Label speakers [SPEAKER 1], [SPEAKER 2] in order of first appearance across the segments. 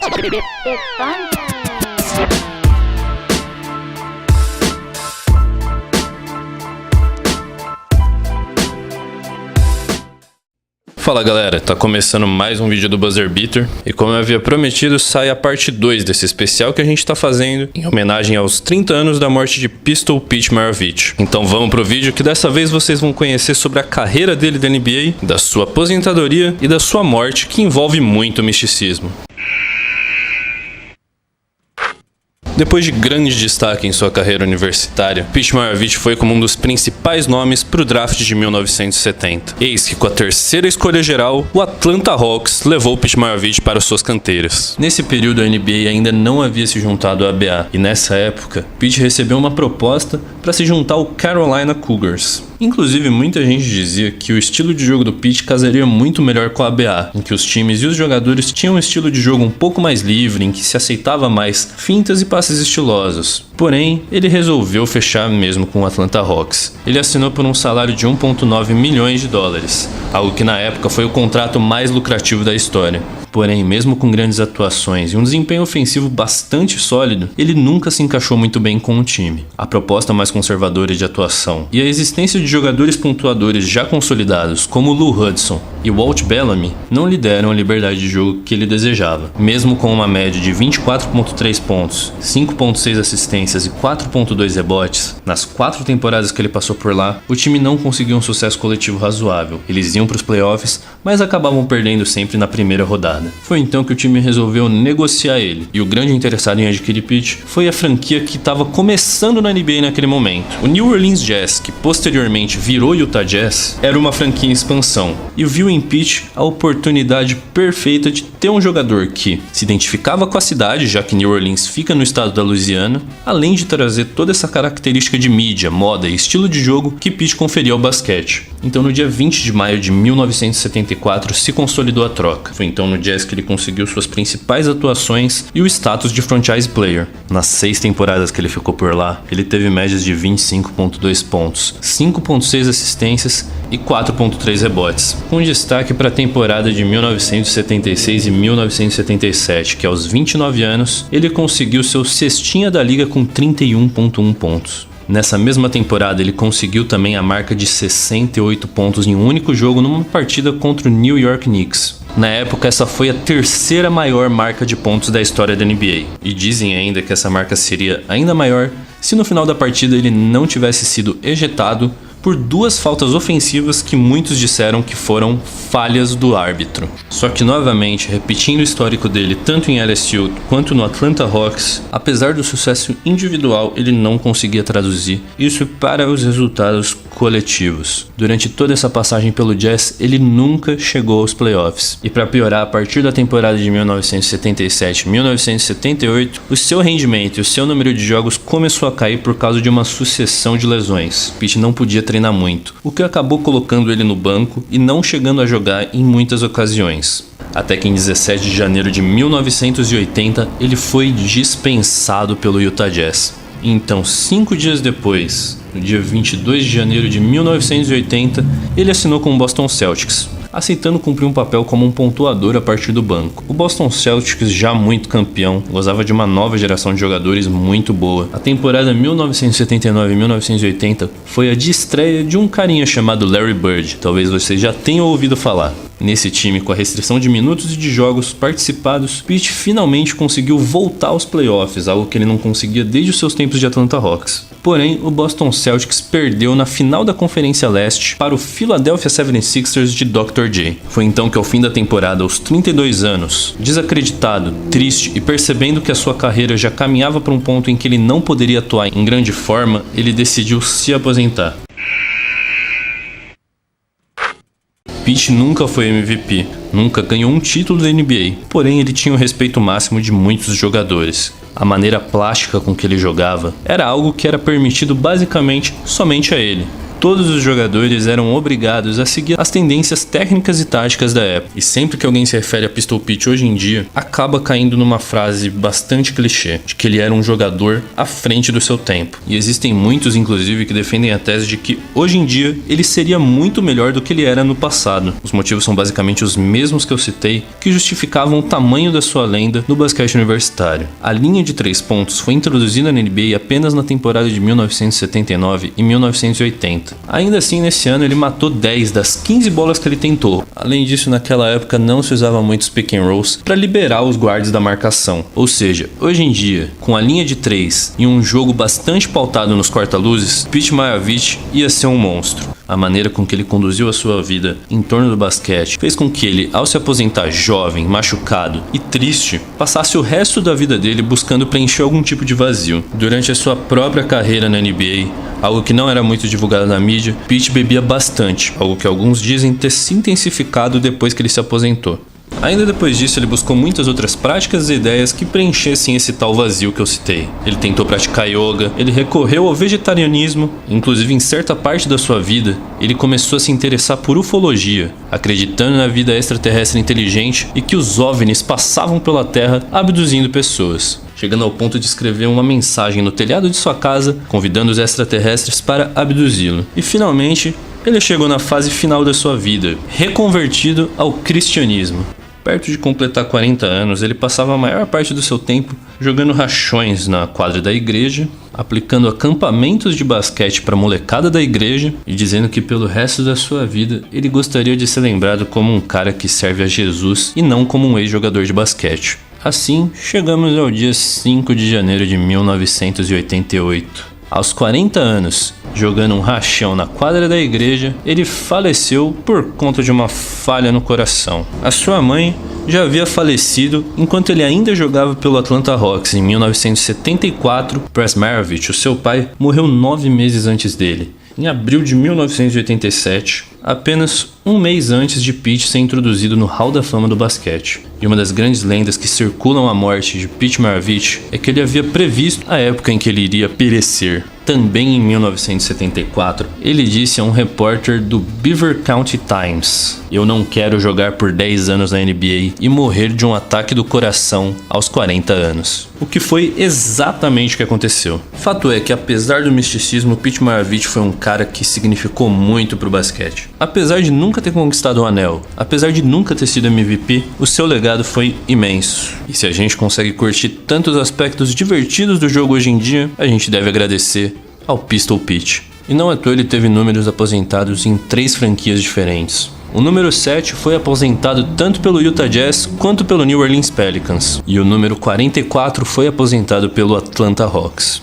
[SPEAKER 1] It's fun time.
[SPEAKER 2] Fala galera, tá começando mais um vídeo do Buzzer Beater e como eu havia prometido, sai a parte 2 desse especial que a gente tá fazendo em homenagem aos 30 aanos da morte de Pistol Pete Maravich. Então vamos pro vídeo que dessa vez vocês vão conhecer sobre a carreira dele da NBA, da sua aposentadoria e da sua morte, que envolve muito misticismo. Depois de grande destaque em sua carreira universitária, Pete Maravich foi como um dos principais nomes para o draft de 1970. Eis que com a terceira escolha geral, o Atlanta Hawks levou Pete Maravich para suas canteiras. Nesse período a NBA ainda não havia se juntado à ABA, e nessa época, Pete recebeu uma proposta para se juntar ao Carolina Cougars. Inclusive, muita gente dizia que o estilo de jogo do Pete casaria muito melhor com a ABA, em que os times e os jogadores tinham um estilo de jogo um pouco mais livre, em que se aceitava mais fintas e passes estilosos. Porém, ele resolveu fechar mesmo com o Atlanta Hawks. Ele assinou por um salário de 1,9 milhões de dólares, algo que na época foi o contrato mais lucrativo da história. Porém, mesmo com grandes atuações e um desempenho ofensivo bastante sólido, ele nunca se encaixou muito bem com o time. A proposta mais conservadora de atuação e a existência de jogadores pontuadores já consolidados, como Lou Hudson e Walt Bellamy, não lhe deram a liberdade de jogo que ele desejava. Mesmo com uma média de 24,3 pontos, 5,6 assistências e 4,2 rebotes, nas 4 temporadas que ele passou por lá, o time não conseguiu um sucesso coletivo razoável. Eles iam para os playoffs, mas acabavam perdendo sempre na primeira rodada. Foi então que o time resolveu negociar ele, e o grande interessado em adquirir Pete foi a franquia que estava começando na NBA naquele momento. O New Orleans Jazz, que posteriormente virou Utah Jazz, era uma franquia em expansão, e viu em Pete a oportunidade perfeita de ter um jogador que se identificava com a cidade, já que New Orleans fica no estado da Louisiana, além de trazer toda essa característica de mídia, moda e estilo de jogo que Pete conferia ao basquete. Então no dia 20 de maio de 1974 se consolidou a troca. Foi então no Jazz que ele conseguiu suas principais atuações e o status de franchise player. Nas 6 temporadas que ele ficou por lá, ele teve médias de 25,2 pontos, 5,6 assistências e 4,3 rebotes, com destaque para a temporada de 1976 e 1977, que aos 29 anos ele conseguiu seu cestinha da liga com 31,1 pontos. Nessa mesma temporada ele conseguiu também a marca de 68 pontos em um único jogo numa partida contra o New York Knicks. Na época essa foi a terceira maior marca de pontos da história da NBA, e dizem ainda que essa marca seria ainda maior se no final da partida ele não tivesse sido ejetado por 2 faltas ofensivas que muitos disseram que foram falhas do árbitro. Só que novamente, repetindo o histórico dele tanto em LSU quanto no Atlanta Hawks, apesar do sucesso individual, ele não conseguia traduzir isso para os resultados coletivos. Durante toda essa passagem pelo Jazz, ele nunca chegou aos playoffs. E para piorar, a partir da temporada de 1977 e 1978, o seu rendimento e o seu número de jogos começou a cair por causa de uma sucessão de lesões. Pete não podia treinar muito, o que acabou colocando ele no banco e não chegando a jogar em muitas ocasiões. Até que em 17 de janeiro de 1980 ele foi dispensado pelo Utah Jazz. Então, 5 dias depois, no dia 22 de janeiro de 1980, ele assinou com o Boston Celtics, aceitando cumprir um papel como um pontuador a partir do banco. O Boston Celtics, já muito campeão, gozava de uma nova geração de jogadores muito boa. A temporada 1979-1980 foi a de estreia de um carinha chamado Larry Bird, talvez vocês já tenham ouvido falar. Nesse time, com a restrição de minutos e de jogos participados, Pete finalmente conseguiu voltar aos playoffs, algo que ele não conseguia desde os seus tempos de Atlanta Hawks. Porém, o Boston Celtics perdeu na final da Conferência Leste para o Philadelphia 76ers de Dr. J. Foi então que ao fim da temporada, aos 32 anos, desacreditado, triste e percebendo que a sua carreira já caminhava para um ponto em que ele não poderia atuar em grande forma, ele decidiu se aposentar. Pete nunca foi MVP, nunca ganhou um título da NBA, porém ele tinha o respeito máximo de muitos jogadores. A maneira plástica com que ele jogava era algo que era permitido basicamente somente a ele. todos os jogadores eram obrigados a seguir as tendências técnicas e táticas da época. E sempre que alguém se refere a Pistol Pete hoje em dia, acaba caindo numa frase bastante clichê, de que ele era um jogador à frente do seu tempo. E existem muitos, inclusive, que defendem a tese de que hoje em dia ele seria muito melhor do que ele era no passado. Os motivos são basicamente os mesmos que eu citei, que justificavam o tamanho da sua lenda no basquete universitário. A linha de 3 pontos foi introduzida na NBA apenas na temporada de 1979 e 1980. Ainda assim, nesse ano ele matou 10 das 15 bolas que ele tentou. Além disso, naquela época não se usava muitos pick and rolls para liberar os guards da marcação. Ou seja, hoje em dia, com a linha de 3 e um jogo bastante pautado nos corta-luzes, Pete Maravich ia ser um monstro. A maneira com que ele conduziu a sua vida em torno do basquete fez com que ele, ao se aposentar jovem, machucado e triste, passasse o resto da vida dele buscando preencher algum tipo de vazio. Durante a sua própria carreira na NBA, algo que não era muito divulgado na mídia, Pete bebia bastante, algo que alguns dizem ter se intensificado depois que ele se aposentou. Ainda depois disso, ele buscou muitas outras práticas e ideias que preenchessem esse tal vazio que eu citei. Ele tentou praticar yoga, ele recorreu ao vegetarianismo, inclusive em certa parte da sua vida, ele começou a se interessar por ufologia, acreditando na vida extraterrestre inteligente e que os OVNIs passavam pela Terra abduzindo pessoas, chegando ao ponto de escrever uma mensagem no telhado de sua casa, convidando os extraterrestres para abduzi-lo. E finalmente, ele chegou na fase final da sua vida, reconvertido ao cristianismo. Perto de completar 40 anos, ele passava a maior parte do seu tempo jogando rachões na quadra da igreja, aplicando acampamentos de basquete para a molecada da igreja e dizendo que pelo resto da sua vida ele gostaria de ser lembrado como um cara que serve a Jesus e não como um ex-jogador de basquete. Assim, chegamos ao dia 5 de janeiro de 1988. Aos 40 anos, jogando um rachão na quadra da igreja, ele faleceu por conta de uma falha no coração. A sua mãe já havia falecido enquanto ele ainda jogava pelo Atlanta Hawks em 1974. Pras Maravich, o seu pai, morreu 9 meses antes dele, em abril de 1987, apenas um mês antes de Pete ser introduzido no Hall da Fama do basquete. E uma das grandes lendas que circulam a morte de Pete Maravich é que ele havia previsto a época em que ele iria perecer. Também em 1974, ele disse a um repórter do Beaver County Times: "Eu não quero jogar por 10 anos na NBA e morrer de um ataque do coração aos 40 anos." O que foi exatamente o que aconteceu. Fato é que, apesar do misticismo, Pete Maravich foi um cara que significou muito pro basquete. Apesar de nunca ter conquistado um anel, apesar de nunca ter sido MVP, o seu legado foi imenso. E se a gente consegue curtir tantos aspectos divertidos do jogo hoje em dia, a gente deve agradecer ao Pistol Pete. E não à toa ele teve números aposentados em 3 franquias diferentes. O número 7 foi aposentado tanto pelo Utah Jazz quanto pelo New Orleans Pelicans. E o número 44 foi aposentado pelo Atlanta Hawks.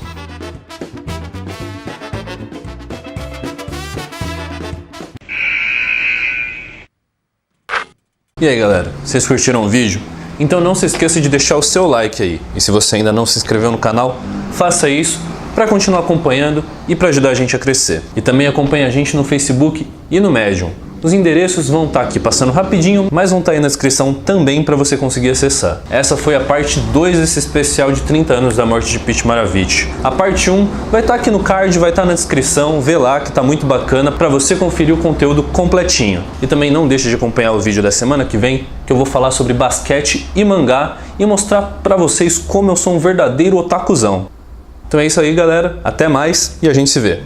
[SPEAKER 2] E aí galera, vocês curtiram o vídeo? Então não se esqueça de deixar o seu like aí. E se você ainda não se inscreveu no canal, faça isso para continuar acompanhando e para ajudar a gente a crescer. E também acompanhe a gente no Facebook e no Medium. Os endereços vão estar aqui passando rapidinho, mas vão estar aí na descrição também para você conseguir acessar. Essa foi a parte 2 desse especial de 30 anos da morte de Pete Maravich. A parte 1 vai estar aqui no card, vai estar na descrição, vê lá que tá muito bacana para você conferir o conteúdo completinho. E também não deixe de acompanhar o vídeo da semana que vem, que eu vou falar sobre basquete e mangá e mostrar para vocês como eu sou um verdadeiro otakuzão. Então é isso aí galera, até mais e a gente se vê.